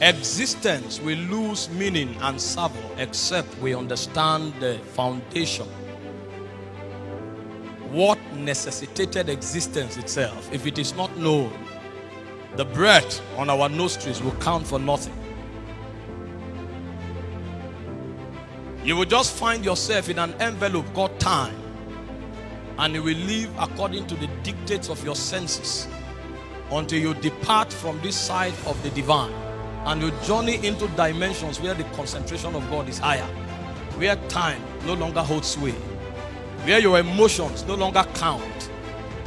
Existence will lose meaning and savor except we understand the foundation. What necessitated existence itself. If it is not known, the breath on our nostrils will count for nothing. You will just find yourself in an envelope called time, and you will live according to the dictates of your senses until you depart from this side of the divine and you journey into dimensions where the concentration of God is higher, where time no longer holds sway, where your emotions no longer count,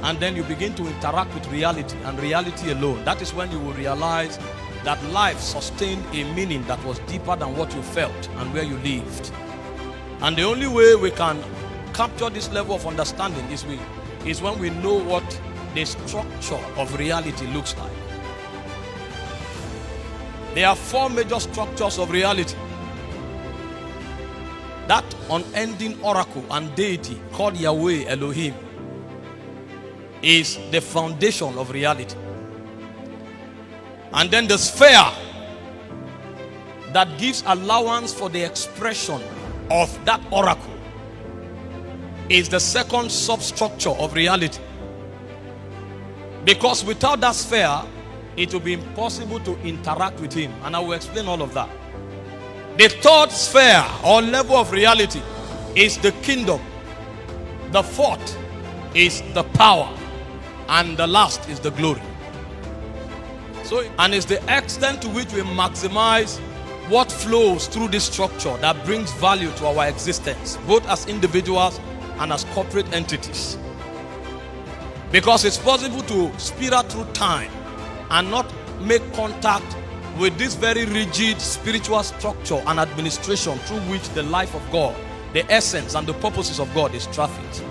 and then you begin to interact with reality and reality alone. That is when you will realize that life sustained a meaning that was deeper than what you felt and where you lived. And the only way we can capture this level of understanding is when we know what the structure of reality looks like. There are four major structures of reality. That unending oracle and deity called Yahweh Elohim is the foundation of reality. And then the sphere that gives allowance for the expression of that oracle is the second substructure of reality. Because without that sphere, it will be impossible to interact with him. And I will explain all of that. The third sphere or level of reality is the kingdom. The fourth is the power. And the last is the glory. So, and it's the extent to which we maximize what flows through this structure that brings value to our existence, both as individuals and as corporate entities. Because it's possible to spiral through time and not make contact with this very rigid spiritual structure and administration through which the life of God, the essence and the purposes of God is trafficked.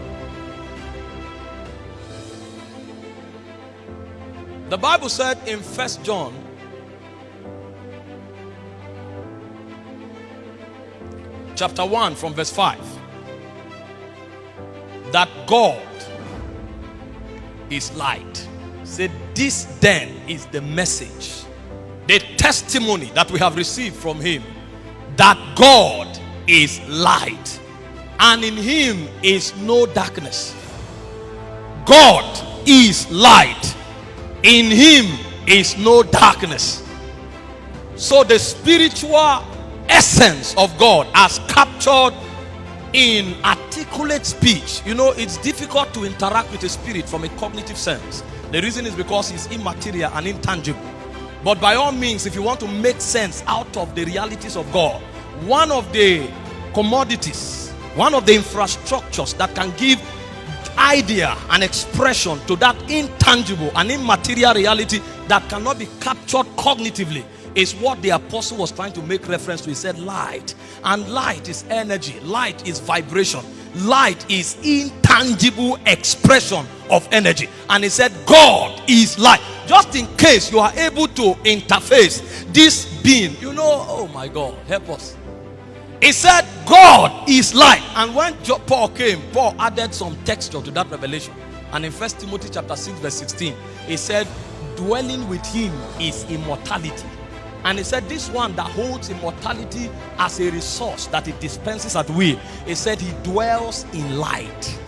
The Bible said in 1 John chapter 1 from verse 5 that God is light. Say, this then is the message, the testimony that we have received from him, that God is light and in him is no darkness. God is light, in him is no darkness. So the spiritual essence of God as captured in articulate speech. You know, it's difficult to interact with a spirit from a cognitive sense. The reason is because it's immaterial and intangible. But by all means, if you want to make sense out of the realities of God, one of the commodities, one of the infrastructures that can give idea and expression to that intangible and immaterial reality that cannot be captured cognitively is what the apostle was trying to make reference to. He said light. And light is energy. Light is vibration. Light is intangible expression of energy. And he said God is light. Just in case you are able to interface this being, you know, oh my God, help us. He said God is light. And when Paul came, Paul added some texture to that revelation. And in 1 Timothy chapter 6 verse 16, he said dwelling with him is immortality. And he said this one that holds immortality as a resource that it dispenses at will, he said he dwells in light.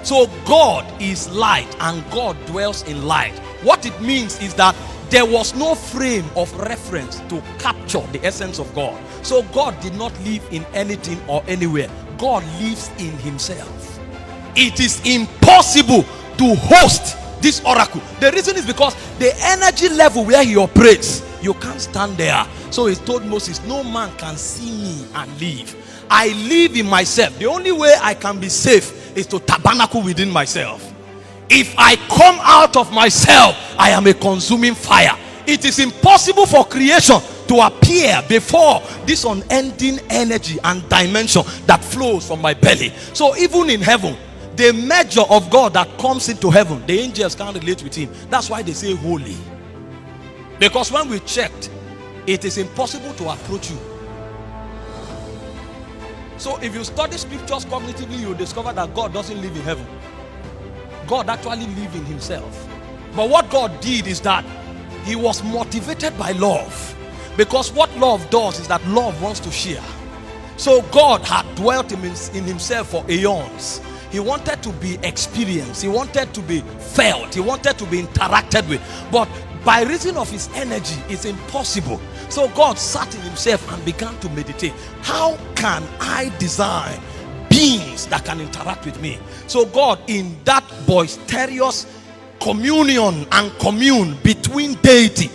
So God is light and God dwells in light. What it means is that there was no frame of reference to capture the essence of God. So God did not live in anything or anywhere. God lives in himself. It is impossible to host this oracle. The reason is because the energy level where he operates, you can't stand there. So he told Moses, no man can see me and live. I live in myself. The only way I can be safe is to tabernacle within myself. If I come out of myself, I am a consuming fire. It is impossible for creation to appear before this unending energy and dimension that flows from my belly. So even in heaven, the measure of God that comes into heaven, the angels can't relate with him. That's why they say holy. Because when we checked, it is impossible to approach you. So if you study scriptures cognitively, you will discover that God doesn't live in heaven. God actually lives in himself. But what God did is that he was motivated by love. Because what love does is that love wants to share. So God had dwelt in himself for aeons. He wanted to be experienced. He wanted to be felt. He wanted to be interacted with. But by reason of his energy, it's impossible. So God sat in himself and began to meditate. How can I design beings that can interact with me? So God, in that boisterous communion and commune between deity,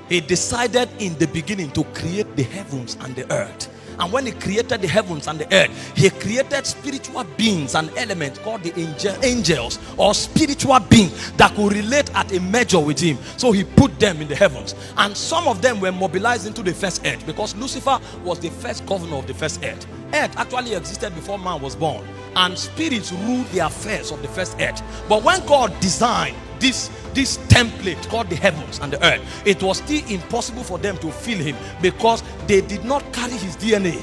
he decided in the beginning to create the heavens and the earth. And when he created the heavens and the earth, he created spiritual beings and elements called the angels, or spiritual beings that could relate at a measure with him. So he put them in the heavens. And some of them were mobilized into the first earth, because Lucifer was the first governor of the first earth. Earth actually existed before man was born, and spirits ruled the affairs of the first earth. But when God designed this template called the heavens and the earth, it was still impossible for them to feel him, because they did not carry his DNA.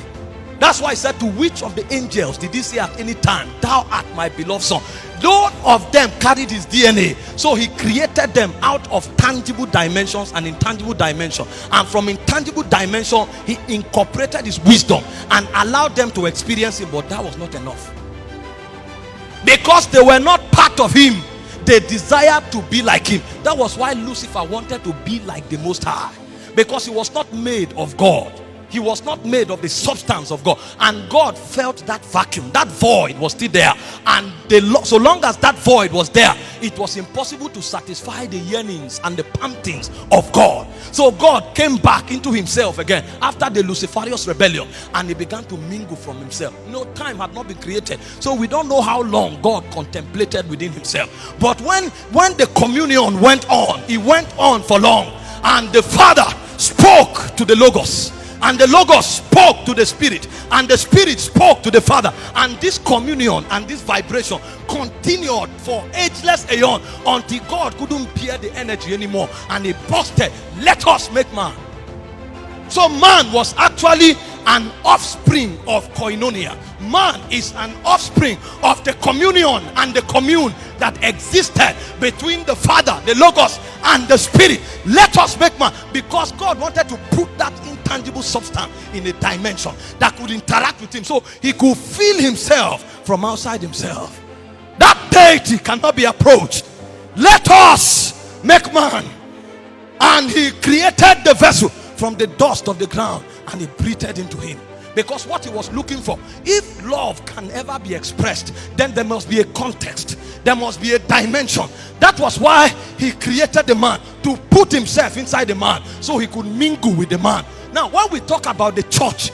That's why he said, to which of the angels did he say at any time, thou art my beloved son? None of them carried his DNA. So he created them out of tangible dimensions and intangible dimension. And from intangible dimension, he incorporated his wisdom and allowed them to experience him. But that was not enough, because they were not part of him. They desired to be like him. That was why Lucifer wanted to be like the Most High, because he was not made of God. He was not made of the substance of God. And God felt that vacuum, that void was still there. And so long as that void was there, it was impossible to satisfy the yearnings and the promptings of God. So God came back into himself again after the Luciferious rebellion, and he began to mingle from himself. No time had not been created, so we don't know how long God contemplated within himself. But when the communion went on, it went on for long. And the Father spoke to the Logos, and the Logos spoke to the Spirit, and the Spirit spoke to the Father. And this communion and this vibration continued for ageless aeon, until God couldn't bear the energy anymore, and he busted, let us make man. So man was actually an offspring of koinonia. Man is an offspring of the communion and the commune that existed between the Father, the Logos, and the Spirit. Let us make man, because God wanted to put that intangible substance in a dimension that could interact with him, so he could feel himself from outside himself. That deity cannot be approached. Let us make man. And he created the vessel from the dust of the ground, and he breathed into him. Because what he was looking for, if love can ever be expressed, then there must be a context, there must be a dimension. That was why he created the man, to put himself inside the man so he could mingle with the man. Now when we talk about the church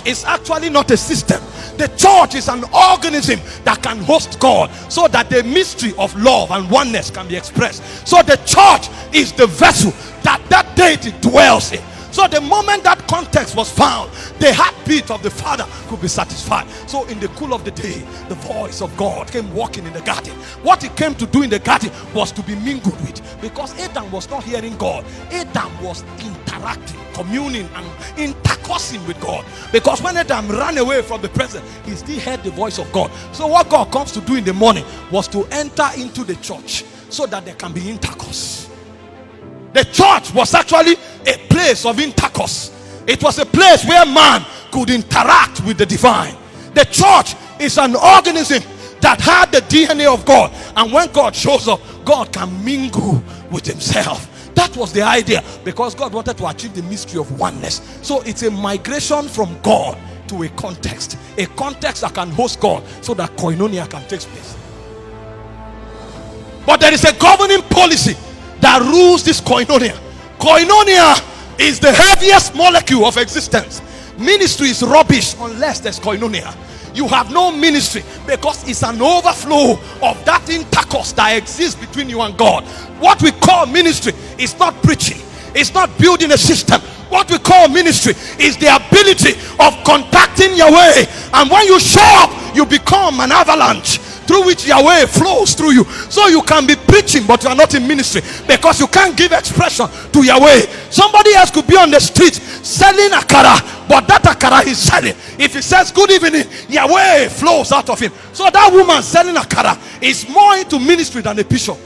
is actually not a system. The church is an organism that can host God, so that the mystery of love and oneness can be expressed. So the church is the vessel that deity dwells in. So the moment that context was found, the heartbeat of the Father could be satisfied. So in the cool of the day, the voice of God came walking in the garden. What he came to do in the garden was to be mingled with, because Adam was not hearing God. Adam was interacting, communing, and intercoursing with God. Because when Adam ran away from the presence, he still heard the voice of God. So what God comes to do in the morning was to enter into the church, so that there can be intercourse. The church was actually a place of intercourse. It was a place where man could interact with the divine. The church is an organism that had the DNA of God, and when God shows up, God can mingle with himself. That was the idea, because God wanted to achieve the mystery of oneness. So it's a migration from God to a context that can host God, so that koinonia can take place. But there is a governing policy that rules this koinonia. Koinonia is the heaviest molecule of existence. Ministry is rubbish unless there's koinonia. You have no ministry, because it's an overflow of that intercourse that exists between you and God. What we call ministry is not preaching, it's not building a system. What we call ministry is the ability of contacting Yahweh, and when you show up, you become an avalanche through which Yahweh flows through you. So you can be preaching, but you are not in ministry, because you can't give expression to Yahweh. Somebody else could be on the street selling akara, but that akara he's selling, if he says good evening, Yahweh flows out of him. So that woman selling akara is more into ministry than a bishop.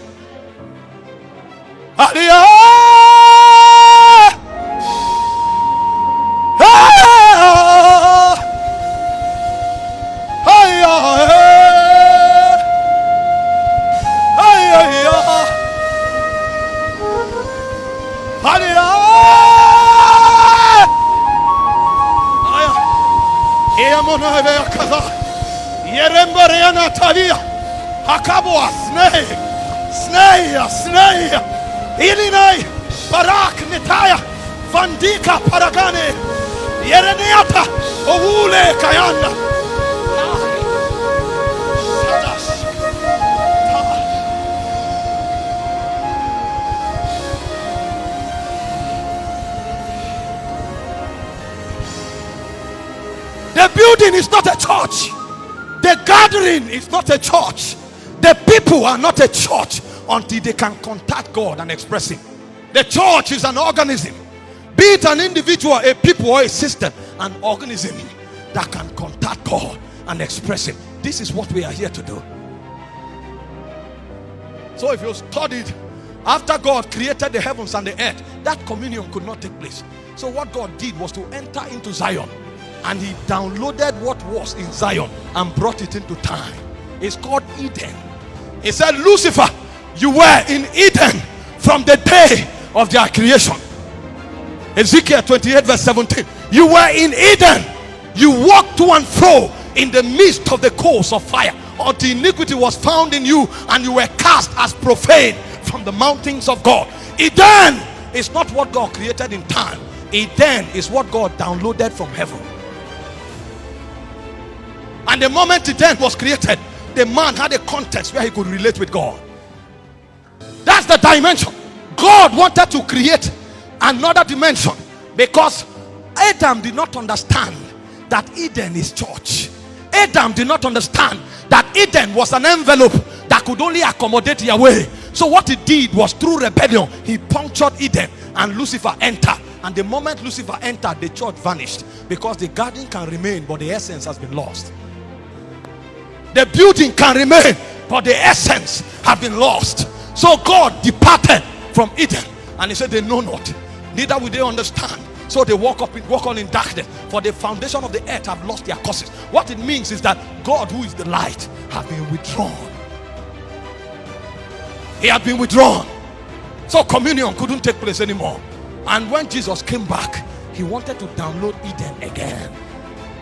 Tavia, Hakabua, Snay, Ilinai, Barak, Netaya, Vandika, Paragane, Yereneata, Owule, Kayana. The building is not a church. The gathering is not a church. The people are not a church until they can contact God and express Him. The church is an organism. Be it an individual, a people, or a system, an organism that can contact God and express Him. This is what we are here to do. So if you studied after God created the heavens and the earth, that communion could not take place. So what God did was to enter into Zion, and He downloaded what was in Zion and brought it into time. It's called Eden. He said, Lucifer, you were in Eden from the day of their creation. Ezekiel 28 verse 17. You were in Eden. You walked to and fro in the midst of the coals of fire until iniquity was found in you, and you were cast as profane from the mountains of God. Eden is not what God created in time. Eden is what God downloaded from heaven. And the moment Eden was created, the man had a context where he could relate with God. That's the dimension. God wanted to create another dimension because Adam did not understand that Eden is church. Adam did not understand that Eden was an envelope that could only accommodate Yahweh. So what he did was, through rebellion, he punctured Eden, and Lucifer entered. And the moment Lucifer entered, the church vanished, because the garden can remain, but the essence has been lost. The building can remain, but the essence has been lost. So God departed from Eden, and He said they know not, neither will they understand. So they walk on in darkness, for the foundation of the earth have lost their causes. What it means is that God, who is the light, has been withdrawn. He had been withdrawn. So communion couldn't take place anymore. And when Jesus came back, He wanted to download Eden again.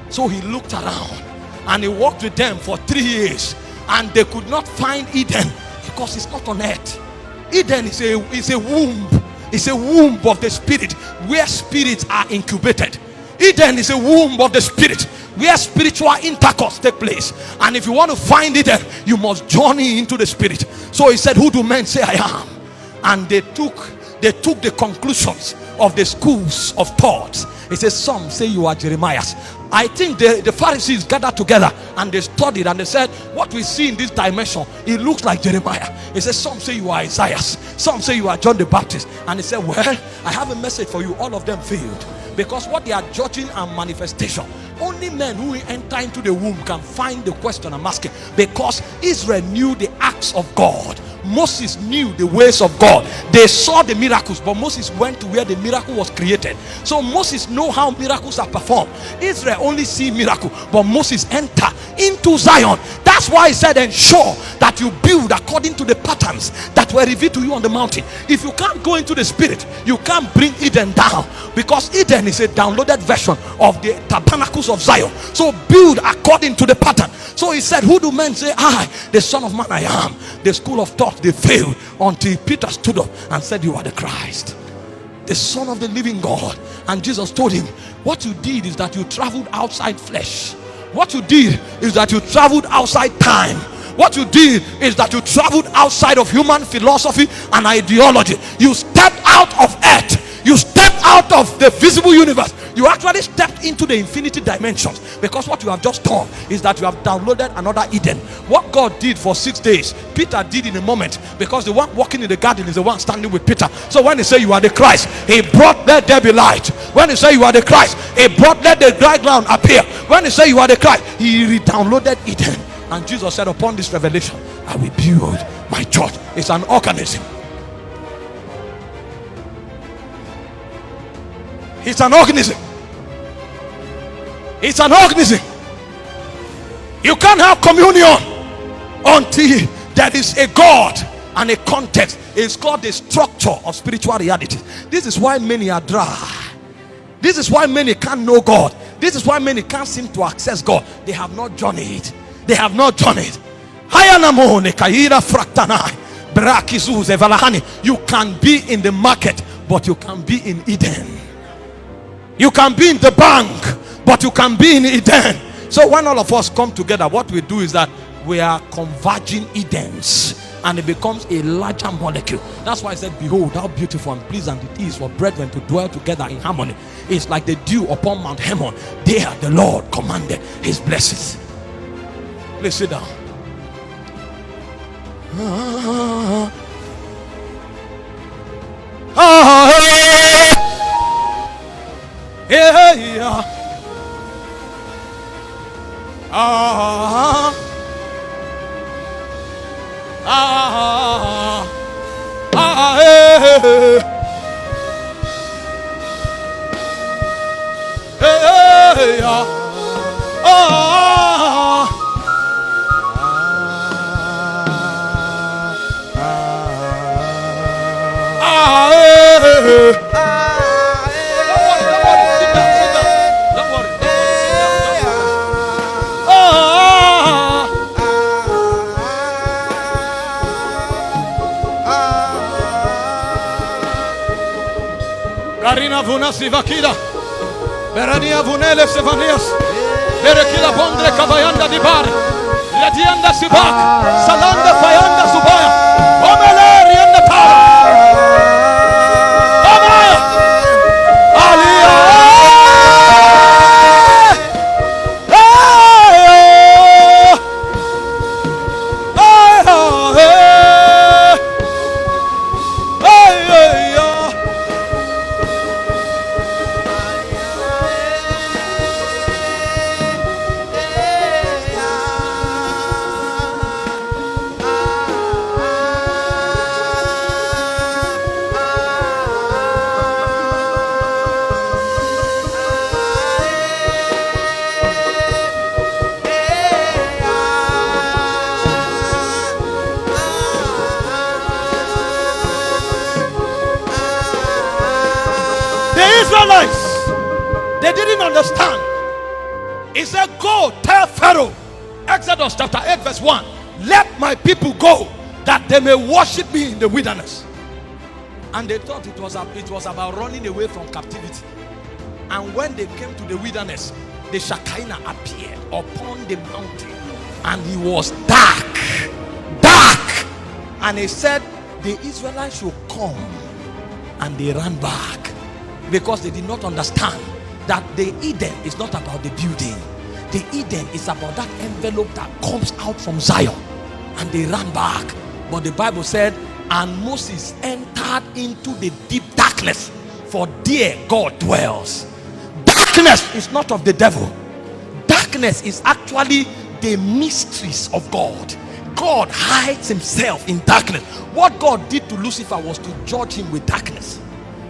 So He looked around and He walked with them for 3 years, and they could not find Eden because it's not on earth. Eden is a womb. It's a womb of the spirit where spirits are incubated. Eden is a womb of the spirit where spiritual intercourse take place. And if you want to find Eden, you must journey into the spirit. So He said, who do men say I am? And they took the conclusions of the schools of thought. He says, some say you are Jeremiah. I think the Pharisees gathered together and they studied, and they said, what we see in this dimension, it looks like Jeremiah. He says, some say you are Isaiah, some say you are John the Baptist. And he said, well, I have a message for you. All of them failed, because what they are judging are manifestation. Only men who enter into the womb can find the question I'm asking, because Israel knew the acts of God. Moses knew the ways of God. They saw the miracles, but Moses went to where the miracle was created. So Moses knows how miracles are performed. Israel only see miracle, but Moses enter into Zion. That's why He said, ensure that you build according to the patterns that were revealed to you on the mountain. If you can't go into the spirit, you can't bring Eden down, because Eden is a downloaded version of the tabernacles of Zion. So build according to the pattern. So He said, who do men say I, the Son of Man, I am? The school of thought, they failed until Peter stood up and said, you are the Christ, the Son of the living God. And Jesus told him, what you did is that you traveled outside flesh. What you did is that you traveled outside time. What you did is that you traveled outside of human philosophy and ideology. You stepped out of earth. You stepped out of the visible universe. You actually stepped into the infinity dimensions, because what you have just done is that you have downloaded another Eden. What God did for 6 days, Peter did in a moment, because the one walking in the garden is the one standing with Peter. So when He said you are the Christ, He brought let there be light. When He said you are the Christ, He brought let the dry ground appear. When He said you are the Christ, He re-downloaded Eden. And Jesus said, upon this revelation I will build my church. It's an organism. It's an organism. It's an organism. You can't have communion until there is a God and a context. It's called the structure of spiritual reality. This is why many are dry. This is why many can't know God. This is why many can't seem to access God. They have not journeyed. They have not journeyed. You can be in the market, but you can be in Eden. You can be in the bank, but you can be in Eden. So when all of us come together, what we do is that we are converging Edens, and it becomes a larger molecule. That's why I said, behold how beautiful and pleasant it is for brethren to dwell together in harmony. It's like the dew upon Mount Hermon. There the Lord commanded his blessings. Please sit down. Karina Vuna Sivakida, Berania Vunele Sevanias, Berekila Bondre Kavayanda Dibar, Ladianda Sibak, Salanda Fayanda Subaya, Omeleri and the Power, Omaya, Aliyah. Israelites, they didn't understand. He said, go tell Pharaoh, Exodus chapter 8 verse 1, let my people go that they may worship me in the wilderness. And they thought it was about running away from captivity. And when they came to the wilderness, the Shekinah appeared upon the mountain, and it was dark. And he said the Israelites should come, and they ran back. Because they did not understand that the Eden is not about the building. The Eden is about that envelope that comes out from Zion. And they ran back. But the Bible said, and Moses entered into the deep darkness, for there God dwells. Darkness is not of the devil. Darkness is actually the mysteries of God. God hides himself in darkness. What God did to Lucifer was to judge him with darkness.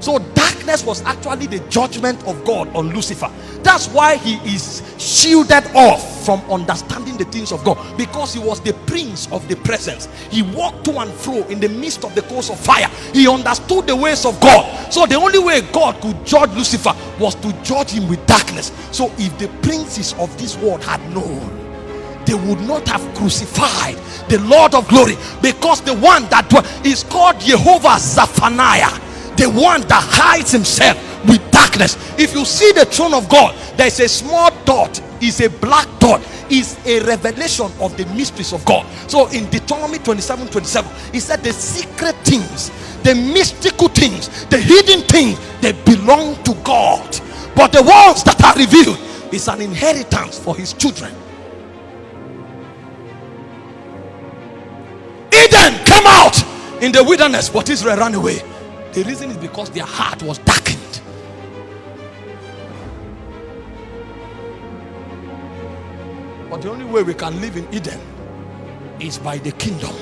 So darkness was actually the judgment of God on Lucifer. That's why he is shielded off from understanding the things of God, because he was the prince of the presence. He walked to and fro in the midst of the coals of fire. He understood the ways of God. So the only way God could judge Lucifer was to judge him with darkness. So if the princes of this world had known, they would not have crucified the Lord of glory, because the one that is called Jehovah Zephaniah, the one that hides himself with darkness. If you see the throne of God, there's a small dot, is a black dot, is a revelation of the mysteries of God. So in Deuteronomy 27:27, he said the secret things, the mystical things, the hidden things, they belong to God, but the ones that are revealed is an inheritance for his children. Eden came out in the wilderness, but Israel ran away. The reason is because their heart was darkened. But the only way we can live in Eden is by the kingdom,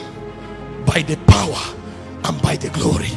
by the power, and by the glory.